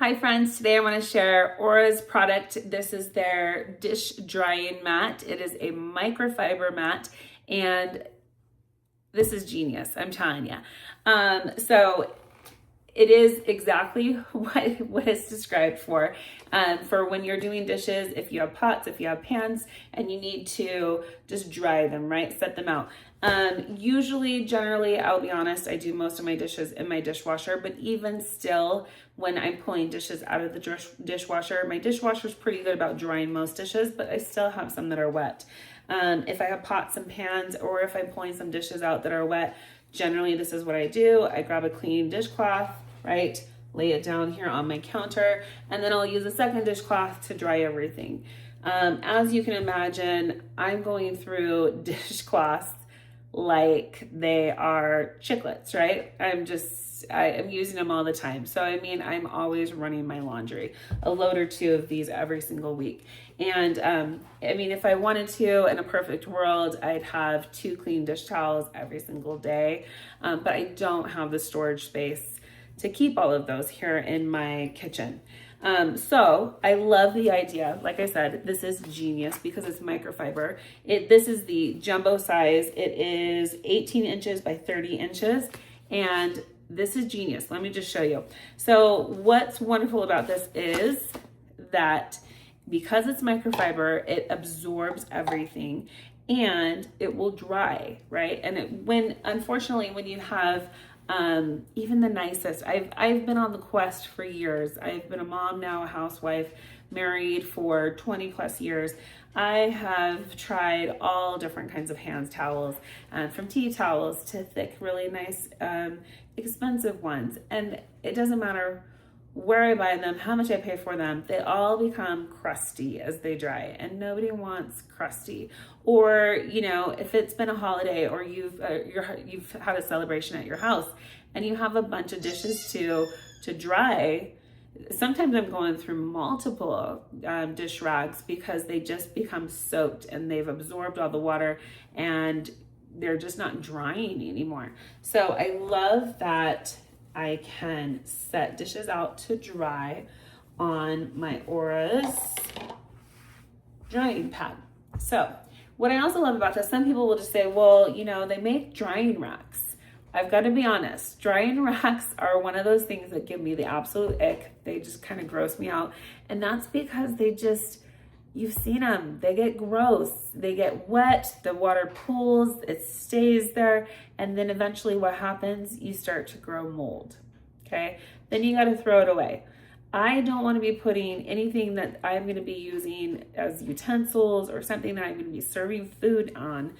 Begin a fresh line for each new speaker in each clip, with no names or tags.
Hi friends, today I want to share Aura's product. This is their dish drying mat. It is a microfiber mat and this is genius, I'm telling you. So it is exactly what it's described for when you're doing dishes, if you have pots, if you have pans, and you need to just dry them, right? Set them out. Usually, generally, I'll be honest, I do most of my dishes in my dishwasher, but even still, when I'm pulling dishes out of the dishwasher, my dishwasher is pretty good about drying most dishes, but I still have some that are wet. If I have pots and pans, or if I'm pulling some dishes out that are wet, generally this is what I do. I grab a clean dishcloth, right? Lay it down here on my counter, and then I'll use a second dishcloth to dry everything. As you can imagine, I'm going through dishcloths like they are chiclets, right? I am using them all the time. So, I mean, I'm always running my laundry, a load or two of these every single week. And I mean, if I wanted to, in a perfect world, I'd have 2 clean dish towels every single day. But I don't have the storage space to keep all of those here in my kitchen. So I love the idea. Like I said, this is genius because it's microfiber. This is the jumbo size. It is 18 inches by 30 inches. And this is genius. Let me just show you. So what's wonderful about this is that because it's microfiber, it absorbs everything and it will dry, right? And unfortunately, when you have even the nicest, I've been on the quest for years. I've been a mom now, a housewife, married for 20 plus years. I have tried all different kinds of hand towels, from tea towels to thick, really nice, expensive ones. And it doesn't matter where I buy them, how much I pay for them, they all become crusty as they dry, and nobody wants crusty. Or, you know, if it's been a holiday or you've had a celebration at your house and you have a bunch of dishes to dry, sometimes I'm going through multiple dish rags because they just become soaked and they've absorbed all the water and they're just not drying anymore. So I love that I can set dishes out to dry on my Aura's drying pad. So what I also love about this, some people will just say, well, you know, they make drying racks. I've got to be honest, drying racks are one of those things that give me the absolute ick. They just kind of gross me out. And that's because you've seen them, they get gross, they get wet, the water pools, it stays there, and then eventually what happens, you start to grow mold, okay? Then you gotta throw it away. I don't wanna be putting anything that I'm gonna be using as utensils or something that I'm gonna be serving food on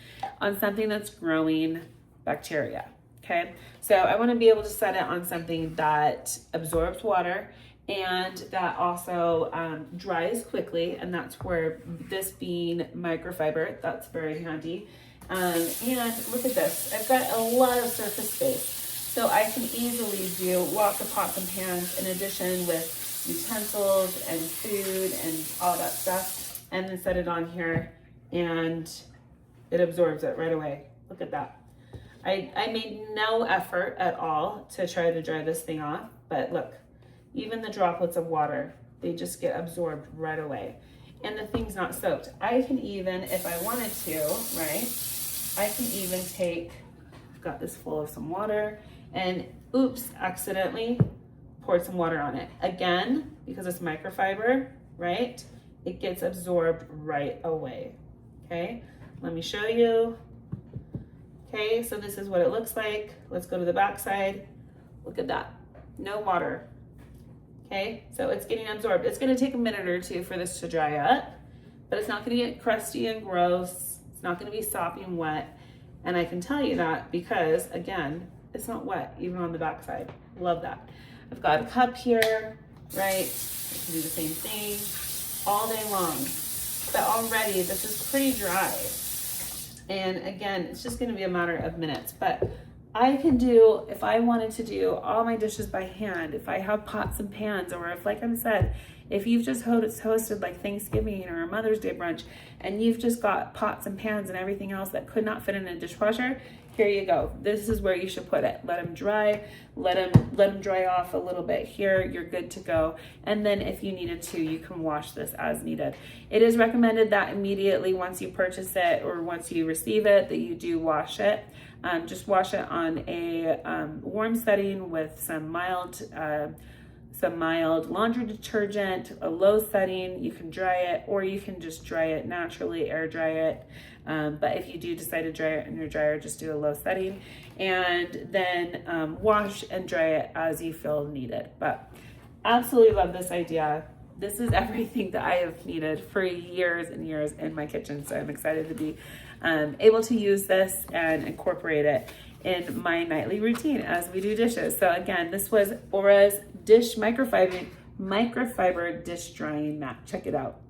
something that's growing bacteria, okay? So I wanna be able to set it on something that absorbs water and that also dries quickly, and that's where this being microfiber, that's very handy. And look at this, I've got a lot of surface space, so I can easily do lots of pots and pans in addition with utensils and food and all that stuff, and then set it on here and it absorbs it right away. Look at that. I made no effort at all to try to dry this thing off, but look, even the droplets of water, they just get absorbed right away. And the thing's not soaked. I can even, if I wanted to, right, I can even take, I've got this full of some water, and oops, accidentally poured some water on it. Again, because it's microfiber, right, it gets absorbed right away, okay? Let me show you. Okay, so this is what it looks like. Let's go to the back side. Look at that, no water. Okay, so it's getting absorbed. It's gonna take a minute or two for this to dry up, but it's not gonna get crusty and gross. It's not gonna be soppy and wet. And I can tell you that because, again, it's not wet, even on the back side. Love that. I've got a cup here, right? I can do the same thing all day long. But already, this is pretty dry. And again, it's just gonna be a matter of minutes. But I can do, if I wanted to do all my dishes by hand, if I have pots and pans, or if, like I said, if you've just hosted like Thanksgiving or a Mother's Day brunch, and you've just got pots and pans and everything else that could not fit in a dishwasher, here you go. This is where you should put it. Let them dry, let them dry off a little bit here. You're good to go. And then if you needed to, you can wash this as needed. It is recommended that immediately once you purchase it or once you receive it, that you do wash it. Just wash it on a warm setting with some mild laundry detergent, a low setting. You can dry it, or you can just dry it naturally, air dry it. But if you do decide to dry it in your dryer, just do a low setting, and then wash and dry it as you feel needed. But absolutely love this idea. This is everything that I have needed for years and years in my kitchen. So I'm excited to be able to use this and incorporate it in my nightly routine as we do dishes. So again, this was Aura's Dish Microfiber Dish Drying Mat. Check it out.